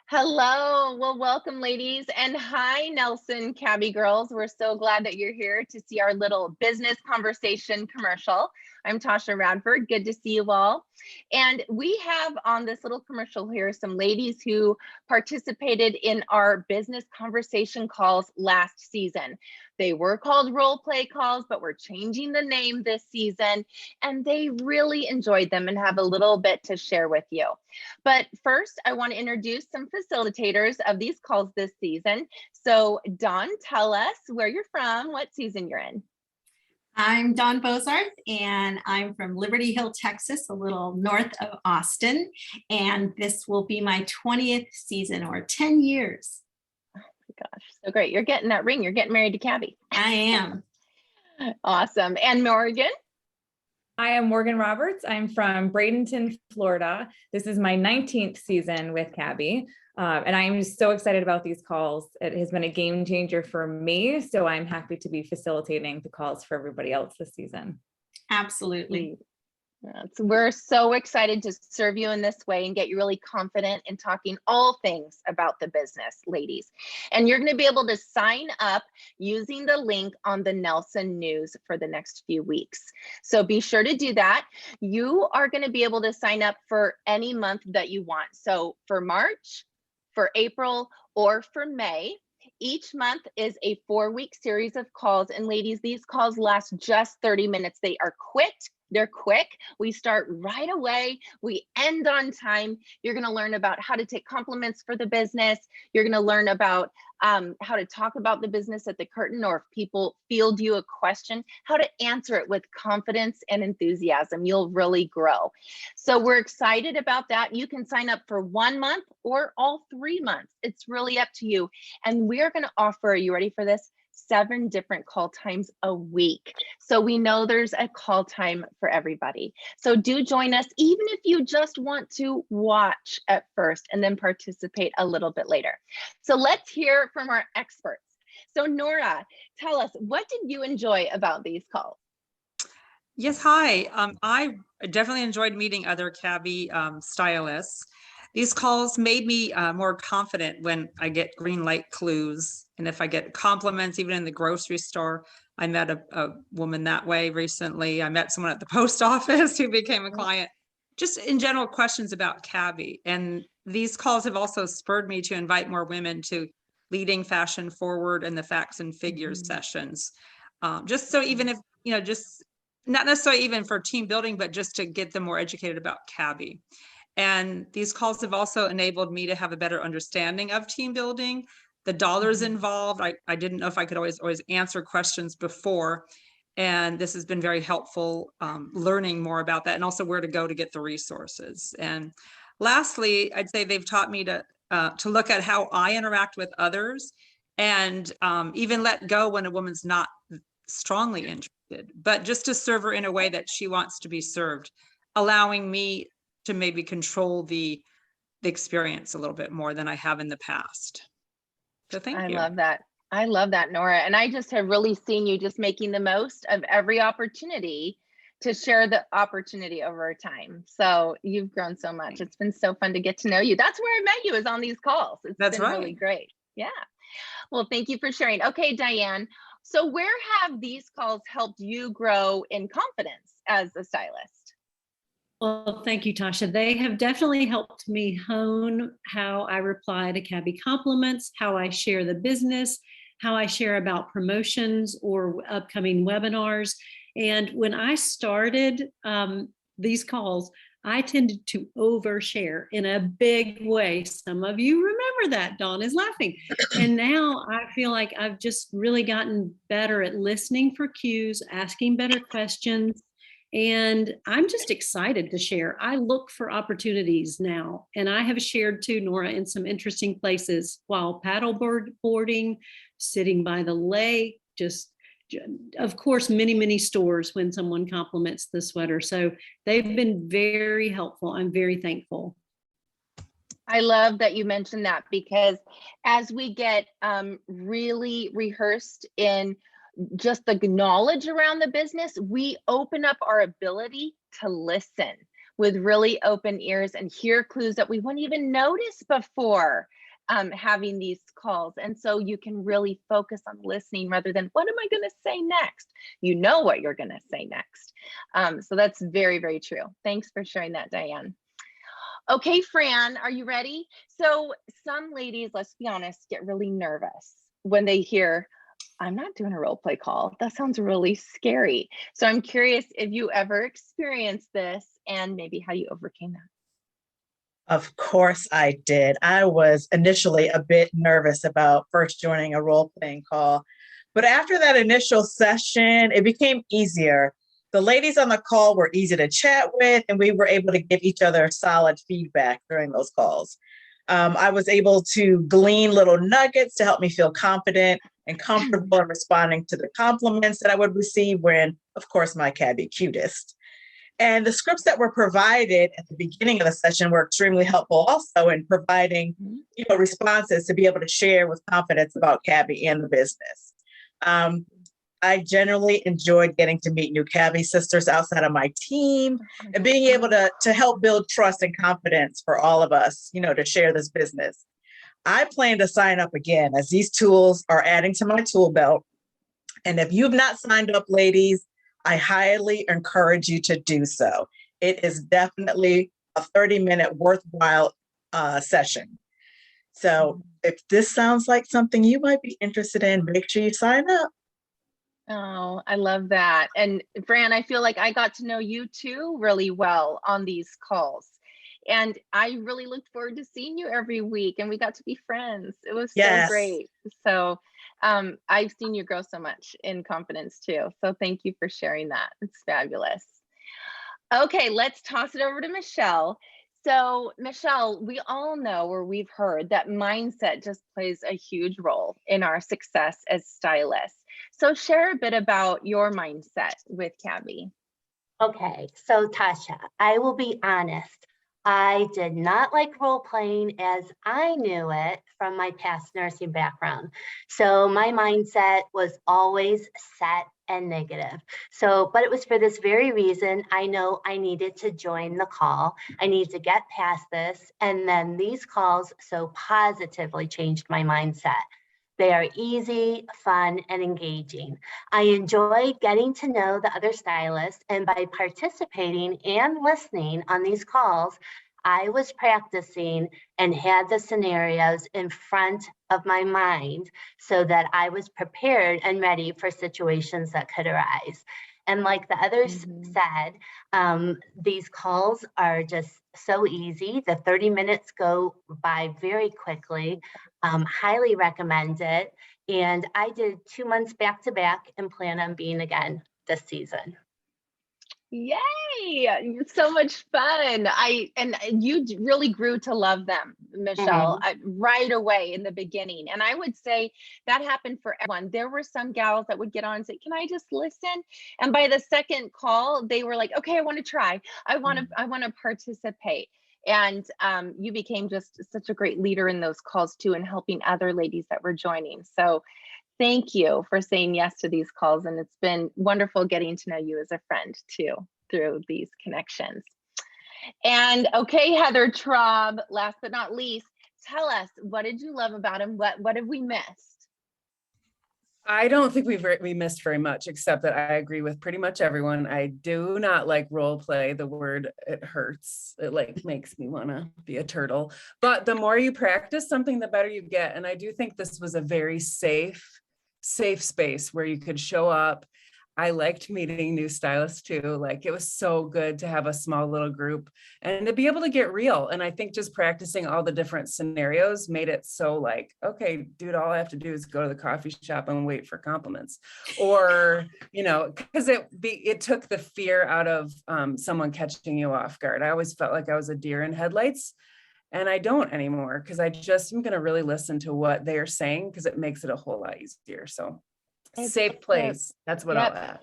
Hello. Well, welcome, ladies. And hi, Nelson Cabby Girls. We're so glad that you're here to see our little business conversation commercial. I'm Tasha Radford. Good to see you all. And we have on this little commercial here some ladies who participated in our business conversation calls last season. They were called role play calls, but we're changing the name this season. And they really enjoyed them and have a little bit to share with you. But first, I want to introduce some facilitators of these calls this season. So Dawn, tell us where you're from, what season you're in. I'm Dawn Bozarth, and I'm from Liberty Hill, Texas, a little north of Austin. And this will be my 20th season, or 10 years. Oh my gosh, so great. You're getting that ring. You're getting married to Cabby. I am. Awesome. And Morgan? I am Morgan Roberts. I'm from Bradenton, Florida. This is my 19th season with Cabby. And I'm so excited about these calls. It has been a game changer for me. So I'm happy to be facilitating the calls for everybody else this season. Absolutely. We're so excited to serve you in this way and get you really confident in talking all things about the business, ladies. And you're going to be able to sign up using the link on the Nelson News for the next few weeks. So be sure to do that. You are going to be able to sign up for any month that you want. So for March, for April, or for May. Each month is a 4-week series of calls. And ladies, these calls last just 30 minutes. They are quick. They're quick. We start right away. We end on time. You're going to learn about how to take compliments for the business. You're going to learn about how to talk about the business at the curtain, or if people field you a question, how to answer it with confidence and enthusiasm. You'll really grow. So we're excited about that. You can sign up for 1 month or all 3 months. It's really up to you. And we're going to offer, are you ready for this? 7 different call times a week. So we know there's a call time for everybody. So do join us, even if you just want to watch at first and then participate a little bit later. So let's hear from our experts. So Nora, tell us, what did you enjoy about these calls? Yes, hi. I definitely enjoyed meeting other Cabby stylists. These calls made me more confident when I get green light clues. And if I get compliments, even in the grocery store. I met a woman that way recently. I met someone at the post office who became a client. Just in general questions about Cabby. And these calls have also spurred me to invite more women to leading Fashion Forward and the Facts and Figures sessions. Just so even if, just not necessarily even for team building, but just to get them more educated about Cabby. And these calls have also enabled me to have a better understanding of team building, the dollars involved. I didn't know if I could always answer questions before. And this has been very helpful, learning more about that, and also where to go to get the resources. And lastly, I'd say they've taught me to look at how I interact with others, and even let go when a woman's not strongly interested, but just to serve her in a way that she wants to be served, allowing me to maybe control the experience a little bit more than I have in the past. So thank you. I love that. I love that, Nora. And I just have really seen you just making the most of every opportunity to share the opportunity over time. So you've grown so much. It's been so fun to get to know you. That's where I met you, is on these calls. It's been really great. Yeah. Well, thank you for sharing. Okay, Diane. So where have these calls helped you grow in confidence as a stylist? Well, thank you, Tasha. They have definitely helped me hone how I reply to Cabby compliments, how I share the business, how I share about promotions or upcoming webinars. And when I started these calls, I tended to overshare in a big way. Some of you remember that. Dawn is laughing. And now I feel like I've just really gotten better at listening for cues, asking better questions. And I'm just excited to share. I look for opportunities now, and I have shared too, Nora, in some interesting places while boarding, sitting by the lake, just, of course, many stores when someone compliments the sweater. So they've been very helpful. I'm very thankful. I love that you mentioned that, because as we get really rehearsed in just the knowledge around the business, we open up our ability to listen. with really open ears and hear clues that we wouldn't even notice before having these calls. And so you can really focus on listening rather than what am I going to say next? You know what you're going to say next. So that's very, very true. Thanks for sharing that, Diane. Okay, Fran, are you ready? So some ladies, let's be honest, get really nervous when they hear, I'm not doing a role play call. That sounds really scary. So I'm curious if you ever experienced this and maybe how you overcame that. Of course I did. I was initially a bit nervous about first joining a role-playing call, but after that initial session, it became easier. The ladies on the call were easy to chat with, and we were able to give each other solid feedback during those calls. I was able to glean little nuggets to help me feel confident and comfortable in responding to the compliments that I would receive when, of course, my cabbie cutest. And the scripts that were provided at the beginning of the session were extremely helpful also in providing, responses to be able to share with confidence about cabbie and the business. I generally enjoyed getting to meet new cabbie sisters outside of my team and being able to help build trust and confidence for all of us, to share this business. I plan to sign up again as these tools are adding to my tool belt. And if you've not signed up, ladies, I highly encourage you to do so. It is definitely a 30-minute worthwhile session. So if this sounds like something you might be interested in, make sure you sign up. Oh, I love that. And Fran, I feel like I got to know you too really well on these calls. And I really looked forward to seeing you every week, and we got to be friends. It was so great. So I've seen you grow so much in confidence too. So thank you for sharing that. It's fabulous. Okay, let's toss it over to Michelle. So Michelle, we all know, or we've heard, that mindset just plays a huge role in our success as stylists. So share a bit about your mindset with cabbie. Okay, so Tasha, I will be honest. I did not like role playing as I knew it from my past nursing background. So my mindset was always set and negative. But it was for this very reason. I know I needed to join the call. I need to get past this. And then these calls so positively changed my mindset. They are easy, fun, and engaging. I enjoy getting to know the other stylists, and by participating and listening on these calls, I was practicing and had the scenarios in front of my mind so that I was prepared and ready for situations that could arise. And like the others said, these calls are just so easy. The 30 minutes go by very quickly. Highly recommend it. And I did 2 months back to back and plan on being again this season. Yay! So much fun. And you really grew to love them, Michelle, right away in the beginning. And I would say that happened for everyone. There were some gals that would get on and say, "Can I just listen?" And by the second call, they were like, "Okay, I want to try. I want to participate." And you became just such a great leader in those calls too, and helping other ladies that were joining. So thank you for saying yes to these calls. And it's been wonderful getting to know you as a friend too through these connections. And okay, Heather Traub, last but not least, tell us, what did you love about him? What have we missed? I don't think we missed very much, except that I agree with pretty much everyone. I do not like role play. The word, it hurts. It makes me want to be a turtle. But the more you practice something, the better you get. And I do think this was a very safe space where you could show up. I liked meeting new stylists too. It was so good to have a small little group and to be able to get real. And I think just practicing all the different scenarios made it so okay, dude, all I have to do is go to the coffee shop and wait for compliments, or, because it took the fear out of someone catching you off guard. I always felt like I was a deer in headlights. And I don't anymore, because I just am going to really listen to what they're saying, because it makes it a whole lot easier. So safe place. That's what I'll add.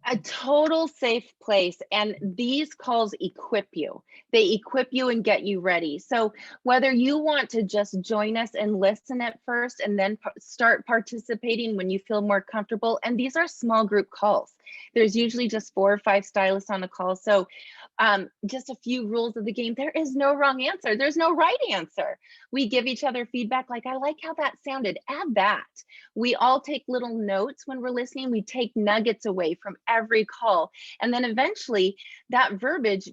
A total safe place. And these calls equip you. They equip you and get you ready. So whether you want to just join us and listen at first and then start participating when you feel more comfortable, and these are small group calls. There's usually just 4 or 5 stylists on a call. So just a few rules of the game. There is no wrong answer. There's no right answer. We give each other feedback like, I like how that sounded. Add that. We all take little notes when we're listening. We take nuggets away from every call. And then eventually that verbiage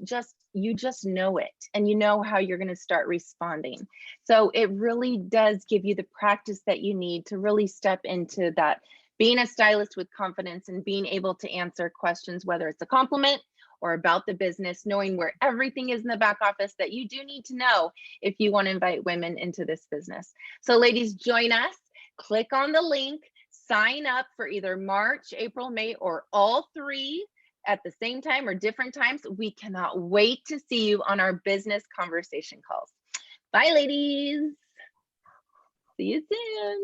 you just know it and you know how you're going to start responding. So it really does give you the practice that you need to really step into that, being a stylist with confidence and being able to answer questions, whether it's a compliment or about the business, knowing where everything is in the back office that you do need to know if you want to invite women into this business. So ladies, join us, click on the link, sign up for either March, April, May, or all 3 at the same time or different times. We cannot wait to see you on our business conversation calls. Bye, ladies. See you soon.